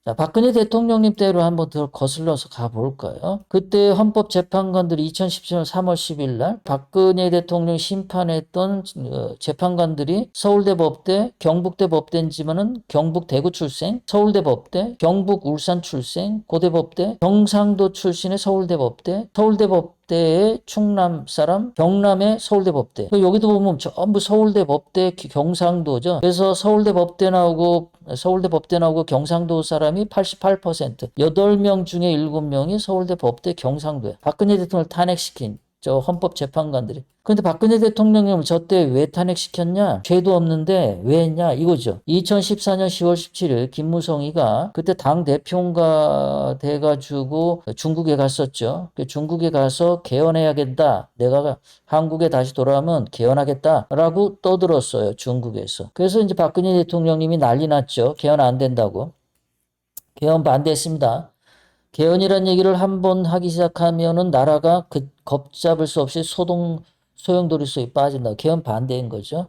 자, 박근혜 대통령님 때로 한번 더 거슬러서 가볼까요? 그때 헌법재판관들이 2017년 3월 10일 날 박근혜 대통령 심판했던 재판관들이 서울대 법대, 경북대 법대인지만은 경북 대구 출생, 서울대 법대, 경북 울산 출생, 고대 법대, 경상도 출신의 서울대 법대, 서울대 법대의 충남 사람, 경남의 서울대 법대. 여기도 보면 전부 서울대 법대, 경상도죠. 그래서 서울대 법대 나오고 경상도 사람이 88%, 8명 중에 7명이 서울대 법대 경상도에 박근혜 대통령을 탄핵시킨 저 헌법재판관들이. 근데 박근혜 대통령을 저때 왜 탄핵시켰냐? 죄도 없는데 왜 했냐? 이거죠. 2014년 10월 17일 김무성이가 그때 당대표인가 돼가지고 중국에 갔었죠. 중국에 가서 개헌해야겠다. 내가 한국에 다시 돌아오면 개헌하겠다라고 떠들었어요. 중국에서. 그래서 이제 박근혜 대통령님이 난리 났죠. 개헌 안 된다고. 개헌 반대했습니다. 개헌이란 얘기를 한번 하기 시작하면은 나라가 걷잡을 수 없이 소용돌이 속에 빠진다. 개헌 반대인 거죠.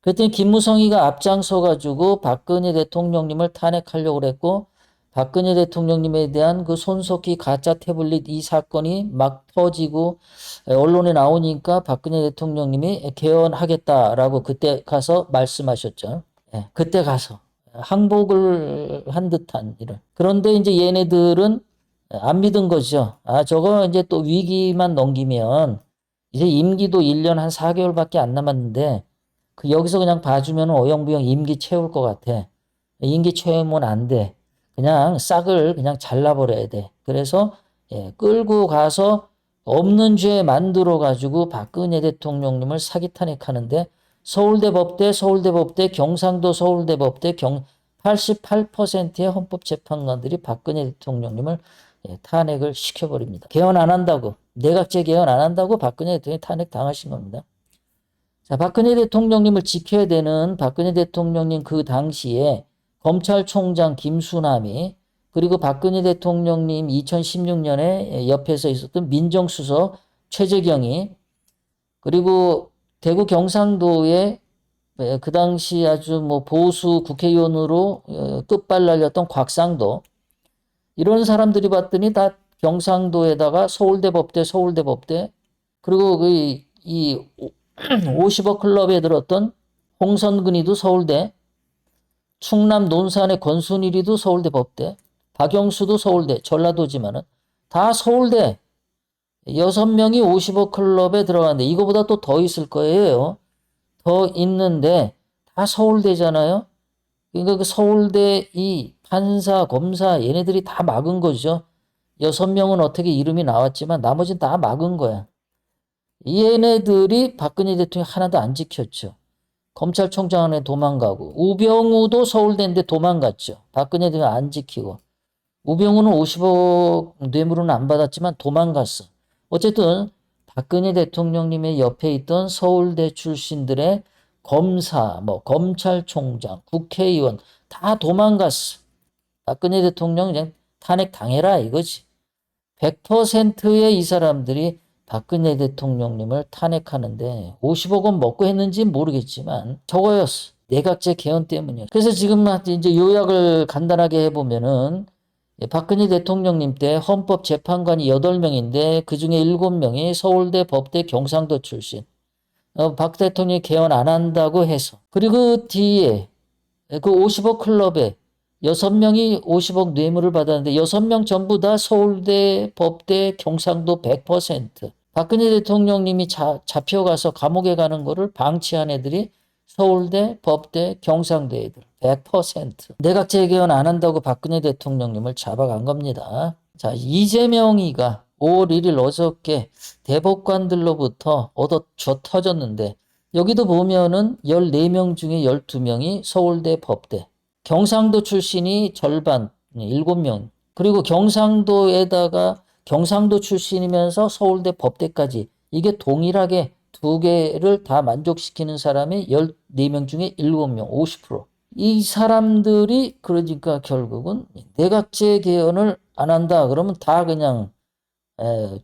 그랬더니 김무성이가 앞장서 가지고 박근혜 대통령님을 탄핵하려고 그랬고, 박근혜 대통령님에 대한 그 손석희 가짜 태블릿 이 사건이 막 터지고 언론에 나오니까 박근혜 대통령님이 개헌하겠다라고 그때 가서 말씀하셨죠. 예, 그때 가서 항복을 한 듯한 이런. 그런데 이제 얘네들은 안 믿은 거죠. 아, 저거 이제 또 위기만 넘기면 이제 임기도 1년 한 4개월밖에 안 남았는데 여기서 그냥 봐주면 어영부영 임기 채울 것 같아. 임기 채우면 안 돼. 그냥 싹을 그냥 잘라버려야 돼. 그래서 끌고 가서 없는 죄 만들어 가지고 박근혜 대통령님을 사기 탄핵하는데 서울대 법대, 경상도 서울대 법대 88%의 헌법재판관들이 박근혜 대통령님을 탄핵을 시켜버립니다. 개헌 안 한다고, 내각제 개헌 안 한다고 박근혜 대통령이 탄핵 당하신 겁니다. 자, 박근혜 대통령님을 지켜야 되는 박근혜 대통령님 그 당시에 검찰총장 김수남이, 그리고 박근혜 대통령님 2016년에 옆에서 있었던 민정수석 최재경이, 그리고 대구 경상도에 그 당시 아주 뭐 보수 국회의원으로 끝발 날렸던 곽상도, 이런 사람들이 봤더니 다 경상도에다가 서울대 법대, 그리고 이 50억 클럽에 들었던 홍선근이도 서울대, 충남 논산의 권순일이도 서울대 법대, 박영수도 서울대, 전라도지만은 다 서울대. 6명이 50억 클럽에 들어갔는데 이거보다 또 더 있을 거예요. 더 있는데 다 서울대잖아요. 그러니까 그 서울대 이 판사, 검사 얘네들이 다 막은 거죠. 6명은 어떻게 이름이 나왔지만 나머지는 다 막은 거야. 얘네들이 박근혜 대통령 하나도 안 지켰죠. 검찰총장 안에 도망가고, 우병우도 서울대인데 도망갔죠. 박근혜 대통령 안 지키고. 우병우는 50억 뇌물은 안 받았지만 도망갔어. 어쨌든 박근혜 대통령님의 옆에 있던 서울대 출신들의 검사, 뭐 검찰총장, 국회의원 다 도망갔어. 박근혜 대통령 그냥 탄핵 당해라 이거지. 100%의 이 사람들이 박근혜 대통령님을 탄핵하는데 50억 원 먹고 했는지 모르겠지만 저거였어. 내각제 개헌 때문이었어. 그래서 지금 이제 요약을 간단하게 해보면은 박근혜 대통령님 때 헌법재판관이 8명인데 그중에 7명이 서울대, 법대, 경상도 출신. 박 대통령이 개헌 안 한다고 해서. 그리고 그 뒤에 그 50억 클럽에 6명이 50억 뇌물을 받았는데 6명 전부 다 서울대, 법대, 경상도 100%. 박근혜 대통령님이 잡혀가서 감옥에 가는 거를 방치한 애들이 서울대, 법대, 경상대 애들 100%. 내각제 개헌 안 한다고 박근혜 대통령님을 잡아간 겁니다. 자, 이재명이가 5월 1일 어저께 대법관들로부터 얻어져 터졌는데 여기도 보면은 14명 중에 12명이 서울대 법대. 경상도 출신이 절반, 7명. 그리고 경상도에다가 경상도 출신이면서 서울대 법대까지 이게 동일하게 두 개를 다 만족시키는 사람이 14명 중에 7명, 50%. 이 사람들이 그러니까 결국은 내각제 개헌을 안 한다. 그러면 다 그냥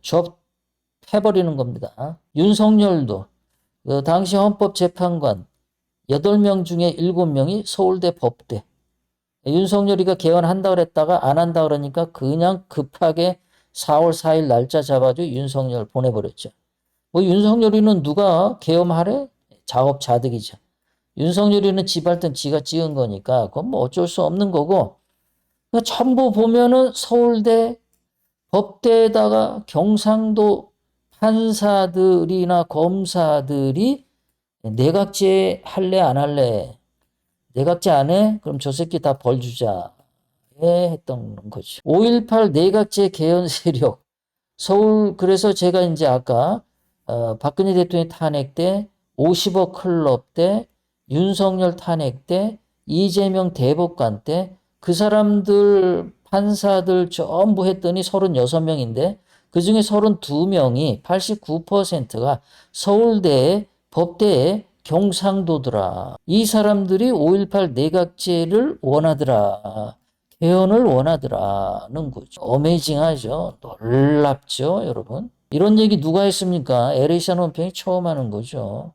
접해버리는 겁니다. 윤석열도 그 당시 헌법재판관 8명 중에 7명이 서울대 법대. 윤석열이가 개헌한다 그랬다가 안 한다 그러니까 그냥 급하게 4월 4일 날짜 잡아줘 윤석열 보내버렸죠. 뭐 윤석열이는 누가 계엄하래? 자업자득이죠. 윤석열이는 지발등 지가 찍은 거니까 그건 뭐 어쩔 수 없는 거고 그러니까 전부 보면은 서울대 법대에다가 경상도 판사들이나 검사들이 내각제 할래 안 할래? 내각제 안 해? 그럼 저 새끼 다 벌 주자. 했던 거죠. 5.18 내각제 개헌 세력. 서울 그래서 제가 이제 아까 박근혜 대통령 탄핵 때 50억 클럽 때 윤석열 탄핵 때 이재명 대법관 때 그 사람들 판사들 전부 했더니 36명인데 그중에 32명이 89%가 서울대 법대 경상도더라. 이 사람들이 5.18 내각제를 원하더라. 개헌을 원하더라는 거죠. 어메이징하죠. 놀랍죠, 여러분. 이런 얘기 누가 했습니까? LA 샤논평이 처음 하는 거죠.